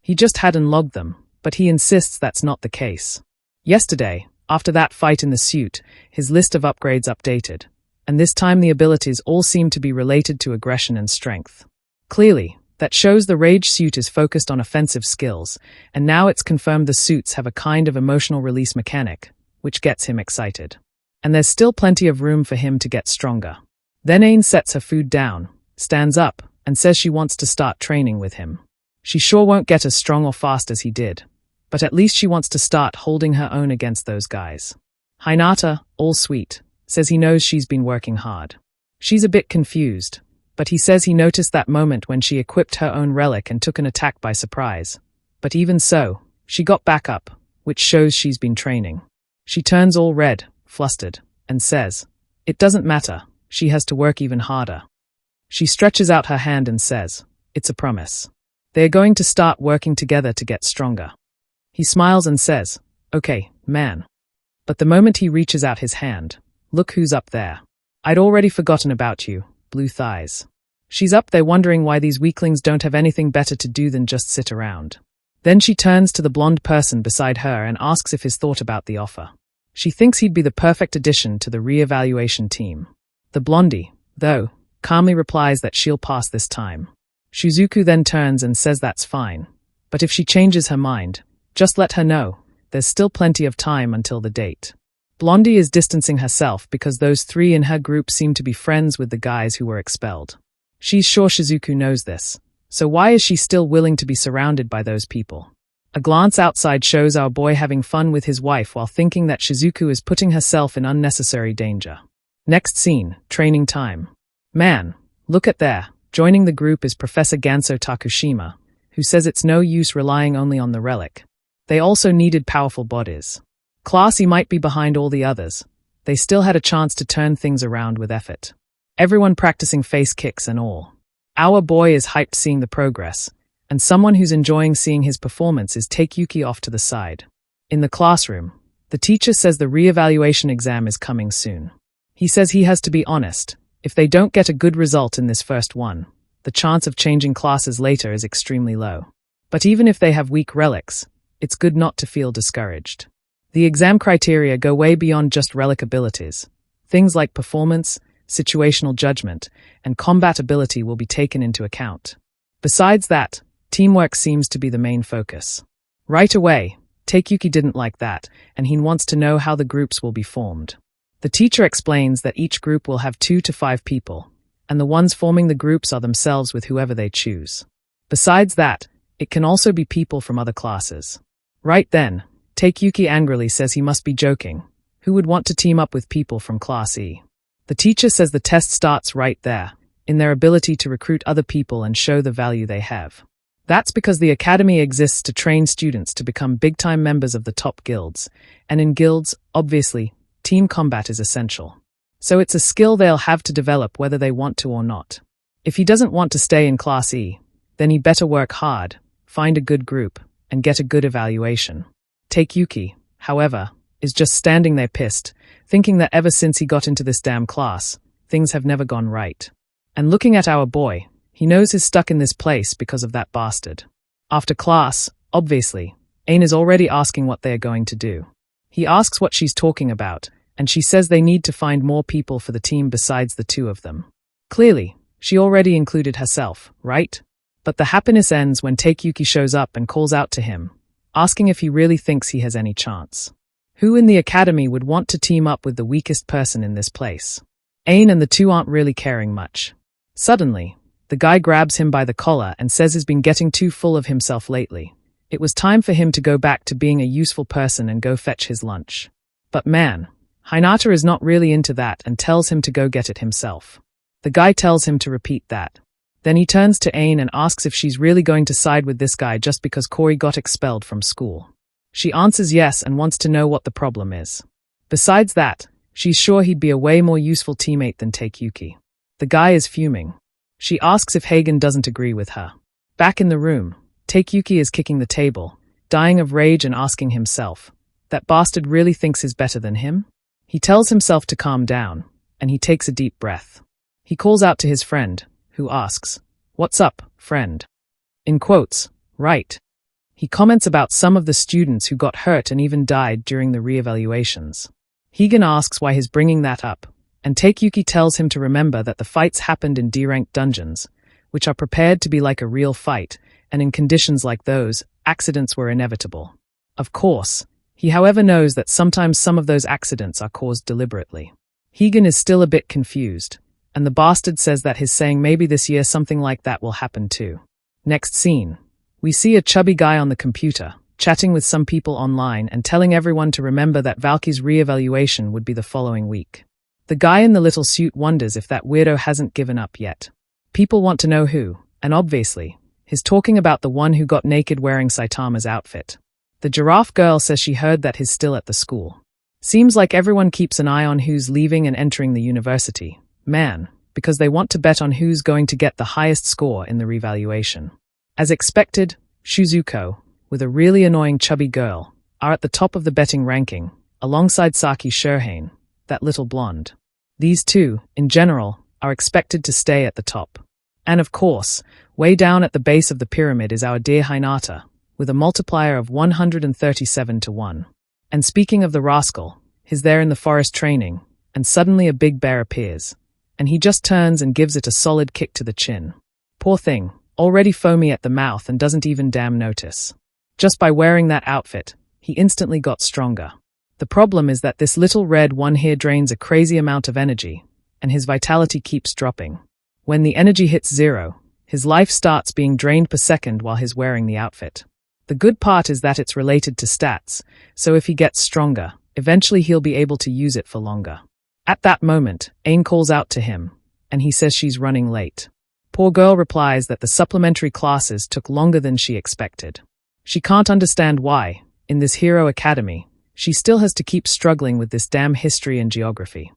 He just hadn't logged them, but he insists that's not the case. Yesterday, after that fight in the suit, his list of upgrades updated, and this time the abilities all seem to be related to aggression and strength. Clearly, that shows the rage suit is focused on offensive skills, and now it's confirmed the suits have a kind of emotional release mechanic, which gets him excited. And there's still plenty of room for him to get stronger. Then Ain sets her food down, stands up, and says she wants to start training with him. She sure won't get as strong or fast as he did, but at least she wants to start holding her own against those guys. Hinata, all sweet, says he knows she's been working hard. She's a bit confused, but he says he noticed that moment when she equipped her own relic and took an attack by surprise. But even so, she got back up, which shows she's been training. She turns all red, flustered, and says, it doesn't matter, she has to work even harder. She stretches out her hand and says, it's a promise. They are going to start working together to get stronger. He smiles and says, okay, man. But the moment he reaches out his hand, look who's up there. I'd already forgotten about you, Blue Thighs. She's up there wondering why these weaklings don't have anything better to do than just sit around. Then she turns to the blonde person beside her and asks if he's thought about the offer. She thinks he'd be the perfect addition to the re-evaluation team. The blondie, though, calmly replies that she'll pass this time. Shizuku then turns and says that's fine, but if she changes her mind, just let her know, there's still plenty of time until the date. Blondie is distancing herself because those three in her group seem to be friends with the guys who were expelled. She's sure Shizuku knows this, so why is she still willing to be surrounded by those people? A glance outside shows our boy having fun with his wife while thinking that Shizuku is putting herself in unnecessary danger. Next scene, training time. Man, look at there. Joining the group is Professor Ganso Takushima, who says it's no use relying only on the relic. They also needed powerful bodies. Classy might be behind all the others. They still had a chance to turn things around with effort. Everyone practicing face kicks and all. Our boy is hyped seeing the progress, and someone who's enjoying seeing his performance is Takeyuki off to the side. In the classroom, the teacher says the re-evaluation exam is coming soon. He says he has to be honest. If they don't get a good result in this first one, the chance of changing classes later is extremely low. But even if they have weak relics, it's good not to feel discouraged. The exam criteria go way beyond just relic abilities. Things like performance, situational judgment, and combat ability will be taken into account. Besides that, teamwork seems to be the main focus. Right away, Takeyuki didn't like that, and he wants to know how the groups will be formed. The teacher explains that each group will have 2 to 5 people, and the ones forming the groups are themselves with whoever they choose. Besides that, it can also be people from other classes. Right then, Takeyuki angrily says he must be joking. Who would want to team up with people from Class E? The teacher says the test starts right there, in their ability to recruit other people and show the value they have. That's because the academy exists to train students to become big-time members of the top guilds, and in guilds, obviously, team combat is essential. So it's a skill they'll have to develop whether they want to or not. If he doesn't want to stay in Class E, then he better work hard, find a good group, and get a good evaluation. Takeyuki, however, is just standing there pissed, thinking that ever since he got into this damn class, things have never gone right. And looking at our boy, he knows he's stuck in this place because of that bastard. After class, obviously, Ain is already asking what they are going to do. He asks what she's talking about, and she says they need to find more people for the team besides the 2 of them. Clearly, she already included herself, right? But the happiness ends when Takeyuki shows up and calls out to him, asking if he really thinks he has any chance. Who in the academy would want to team up with the weakest person in this place? Ain and the 2 aren't really caring much. Suddenly, the guy grabs him by the collar and says he's been getting too full of himself lately. It was time for him to go back to being a useful person and go fetch his lunch. But man, Hinata is not really into that and tells him to go get it himself. The guy tells him to repeat that. Then he turns to Ain and asks if she's really going to side with this guy just because Corey got expelled from school. She answers yes and wants to know what the problem is. Besides that, she's sure he'd be a way more useful teammate than Takeyuki. The guy is fuming. She asks if Hagen doesn't agree with her. Back in the room, Takeyuki is kicking the table, dying of rage and asking himself, that bastard really thinks he's better than him? He tells himself to calm down, and he takes a deep breath. He calls out to his friend, who asks, "What's up, friend?" In quotes, right. He comments about some of the students who got hurt and even died during the re-evaluations. Higan asks why he's bringing that up, and Takeyuki tells him to remember that the fights happened in D-ranked dungeons, which are prepared to be like a real fight, and in conditions like those, accidents were inevitable. Of course, he however knows that sometimes some of those accidents are caused deliberately. Higan is still a bit confused, and the bastard says that he's saying maybe this year something like that will happen too. Next scene. We see a chubby guy on the computer, chatting with some people online and telling everyone to remember that Valky's re-evaluation would be the following week. The guy in the little suit wonders if that weirdo hasn't given up yet. People want to know who, and obviously, he's talking about the one who got naked wearing Saitama's outfit. The giraffe girl says she heard that he's still at the school. Seems like everyone keeps an eye on who's leaving and entering the university. Man, because they want to bet on who's going to get the highest score in the revaluation. As expected, Shuzuko, with a really annoying chubby girl, are at the top of the betting ranking, alongside Saki Shirhane, that little blonde. These two, in general, are expected to stay at the top. And of course, way down at the base of the pyramid is our dear Hinata, with a multiplier of 137 to 1. And speaking of the rascal, he's there in the forest training, and suddenly a big bear appears, and he just turns and gives it a solid kick to the chin. Poor thing, already foamy at the mouth and doesn't even damn notice. Just by wearing that outfit, he instantly got stronger. The problem is that this little red one here drains a crazy amount of energy, and his vitality keeps dropping. When the energy hits 0, his life starts being drained per second while he's wearing the outfit. The good part is that it's related to stats, so if he gets stronger, eventually he'll be able to use it for longer. At that moment, Ain calls out to him, and he says she's running late. Poor girl replies that the supplementary classes took longer than she expected. She can't understand why, in this hero academy, she still has to keep struggling with this damn history and geography.